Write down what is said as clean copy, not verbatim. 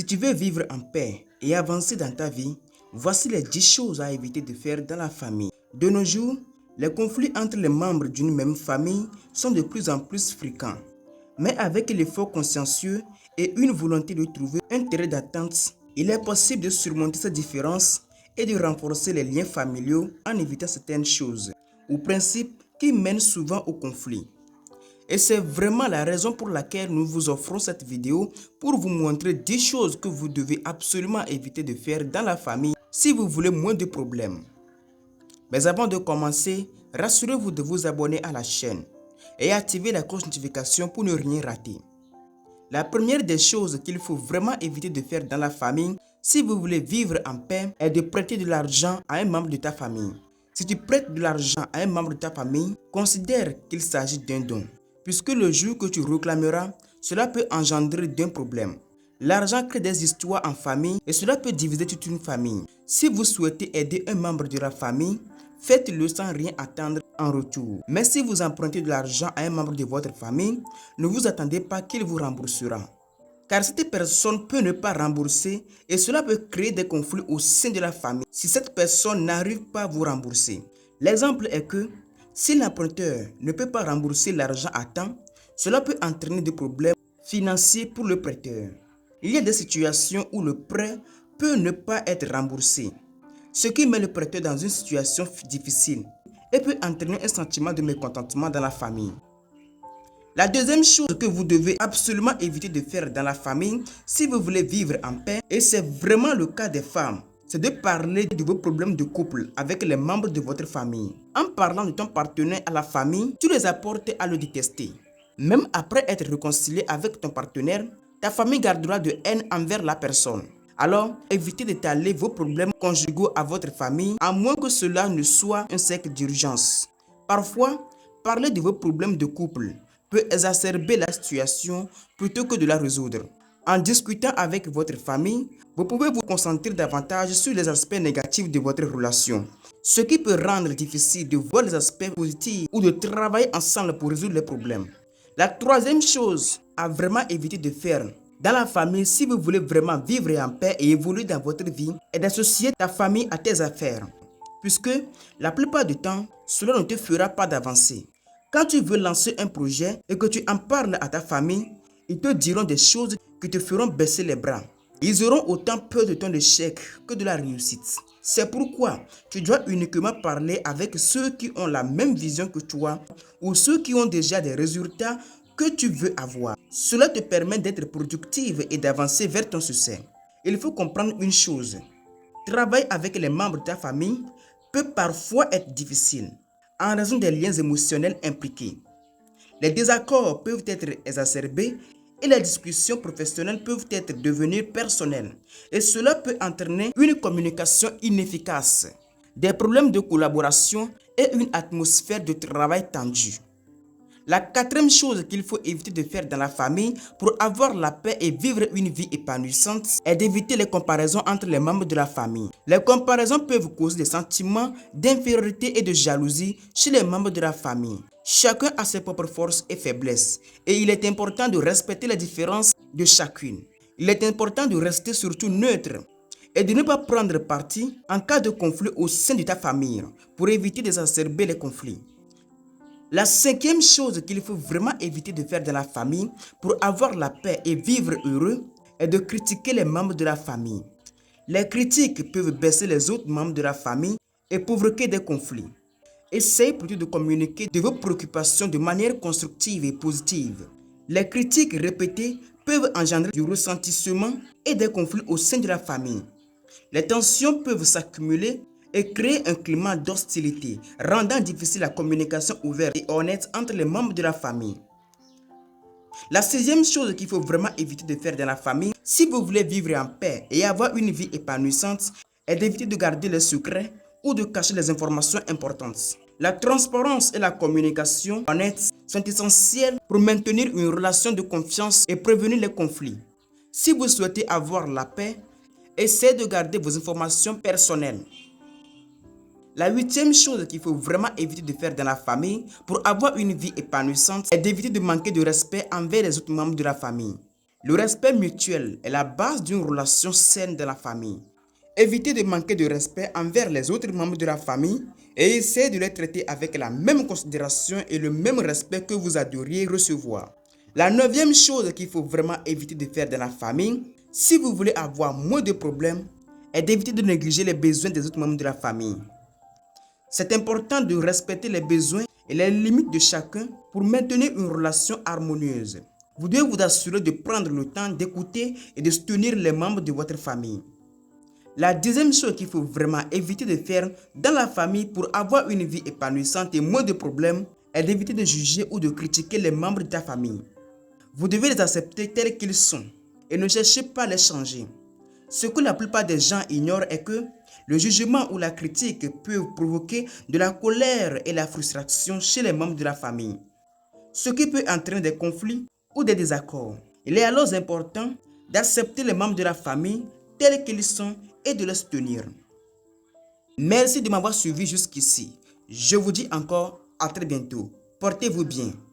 Si tu veux vivre en paix et avancer dans ta vie, voici les 10 choses à éviter de faire dans la famille. De nos jours, les conflits entre les membres d'une même famille sont de plus en plus fréquents. Mais avec l'effort consciencieux et une volonté de trouver un terrain d'attente, il est possible de surmonter ces différences et de renforcer les liens familiaux en évitant certaines choses ou principes qui mènent souvent au conflit. Et c'est vraiment la raison pour laquelle nous vous offrons cette vidéo pour vous montrer 10 choses que vous devez absolument éviter de faire dans la famille si vous voulez moins de problèmes. Mais avant de commencer, rassurez-vous de vous abonner à la chaîne et activer la cloche de notification pour ne rien rater. La première des choses qu'il faut vraiment éviter de faire dans la famille si vous voulez vivre en paix est de prêter de l'argent à un membre de ta famille. Si tu prêtes de l'argent à un membre de ta famille, considère qu'il s'agit d'un don. Puisque le jour que tu réclameras, cela peut engendrer d'un problème. L'argent crée des histoires en famille et cela peut diviser toute une famille. Si vous souhaitez aider un membre de la famille, faites-le sans rien attendre en retour. Mais si vous empruntez de l'argent à un membre de votre famille, ne vous attendez pas qu'il vous remboursera. Car cette personne peut ne pas rembourser et cela peut créer des conflits au sein de la famille si cette personne n'arrive pas à vous rembourser. L'exemple est que si l'emprunteur ne peut pas rembourser l'argent à temps, cela peut entraîner des problèmes financiers pour le prêteur. Il y a des situations où le prêt peut ne pas être remboursé, ce qui met le prêteur dans une situation difficile et peut entraîner un sentiment de mécontentement dans la famille. La deuxième chose que vous devez absolument éviter de faire dans la famille si vous voulez vivre en paix, et c'est vraiment le cas des femmes, c'est de parler de vos problèmes de couple avec les membres de votre famille. En parlant de ton partenaire à la famille, tu les apportes à le détester. Même après être réconcilié avec ton partenaire, ta famille gardera de haine envers la personne. Alors, évitez d'étaler vos problèmes conjugaux à votre famille, à moins que cela ne soit un cercle d'urgence. Parfois, parler de vos problèmes de couple peut exacerber la situation plutôt que de la résoudre. En discutant avec votre famille, vous pouvez vous concentrer davantage sur les aspects négatifs de votre relation, ce qui peut rendre difficile de voir les aspects positifs ou de travailler ensemble pour résoudre les problèmes. La troisième chose à vraiment éviter de faire dans la famille si vous voulez vraiment vivre en paix et évoluer dans votre vie est d'associer ta famille à tes affaires, puisque la plupart du temps, cela ne te fera pas d'avancer. Quand tu veux lancer un projet et que tu en parles à ta famille, ils te diront des choses qui te feront baisser les bras. Ils auront autant peur de ton échec que de la réussite. C'est pourquoi tu dois uniquement parler avec ceux qui ont la même vision que toi ou ceux qui ont déjà des résultats que tu veux avoir. Cela te permet d'être productive et d'avancer vers ton succès. Il faut comprendre une chose. Travailler avec les membres de ta famille peut parfois être difficile en raison des liens émotionnels impliqués. Les désaccords peuvent être exacerbés et les discussions professionnelles peuvent être devenues personnelles. Et cela peut entraîner une communication inefficace, des problèmes de collaboration et une atmosphère de travail tendue. La quatrième chose qu'il faut éviter de faire dans la famille pour avoir la paix et vivre une vie épanouissante est d'éviter les comparaisons entre les membres de la famille. Les comparaisons peuvent causer des sentiments d'infériorité et de jalousie chez les membres de la famille. Chacun a ses propres forces et faiblesses et il est important de respecter les différences de chacune. Il est important de rester surtout neutre et de ne pas prendre parti en cas de conflit au sein de ta famille pour éviter d'exacerber les conflits. La cinquième chose qu'il faut vraiment éviter de faire dans la famille pour avoir la paix et vivre heureux est de critiquer les membres de la famille. Les critiques peuvent baisser les autres membres de la famille et provoquer des conflits. Essayez plutôt de communiquer de vos préoccupations de manière constructive et positive. Les critiques répétées peuvent engendrer du ressentiment et des conflits au sein de la famille. Les tensions peuvent s'accumuler et créer un climat d'hostilité, rendant difficile la communication ouverte et honnête entre les membres de la famille. La sixième chose qu'il faut vraiment éviter de faire dans la famille, si vous voulez vivre en paix et avoir une vie épanouissante, est d'éviter de garder les secrets ou de cacher les informations importantes. La transparence et la communication honnête sont essentielles pour maintenir une relation de confiance et prévenir les conflits. Si vous souhaitez avoir la paix, essayez de garder vos informations personnelles. La huitième chose qu'il faut vraiment éviter de faire dans la famille pour avoir une vie épanouissante est d'éviter de manquer de respect envers les autres membres de la famille. Le respect mutuel est la base d'une relation saine dans la famille. Évitez de manquer de respect envers les autres membres de la famille et essayez de les traiter avec la même considération et le même respect que vous adoriez recevoir. La neuvième chose qu'il faut vraiment éviter de faire dans la famille, si vous voulez avoir moins de problèmes, est d'éviter de négliger les besoins des autres membres de la famille. C'est important de respecter les besoins et les limites de chacun pour maintenir une relation harmonieuse. Vous devez vous assurer de prendre le temps d'écouter et de soutenir les membres de votre famille. La deuxième chose qu'il faut vraiment éviter de faire dans la famille pour avoir une vie épanouissante et moins de problèmes est d'éviter de juger ou de critiquer les membres de ta famille. Vous devez les accepter tels qu'ils sont et ne cherchez pas à les changer. Ce que la plupart des gens ignorent est que le jugement ou la critique peuvent provoquer de la colère et la frustration chez les membres de la famille, ce qui peut entraîner des conflits ou des désaccords. Il est alors important d'accepter les membres de la famille tels qu'ils sont et de les soutenir. Merci de m'avoir suivi jusqu'ici. Je vous dis encore à très bientôt. Portez-vous bien.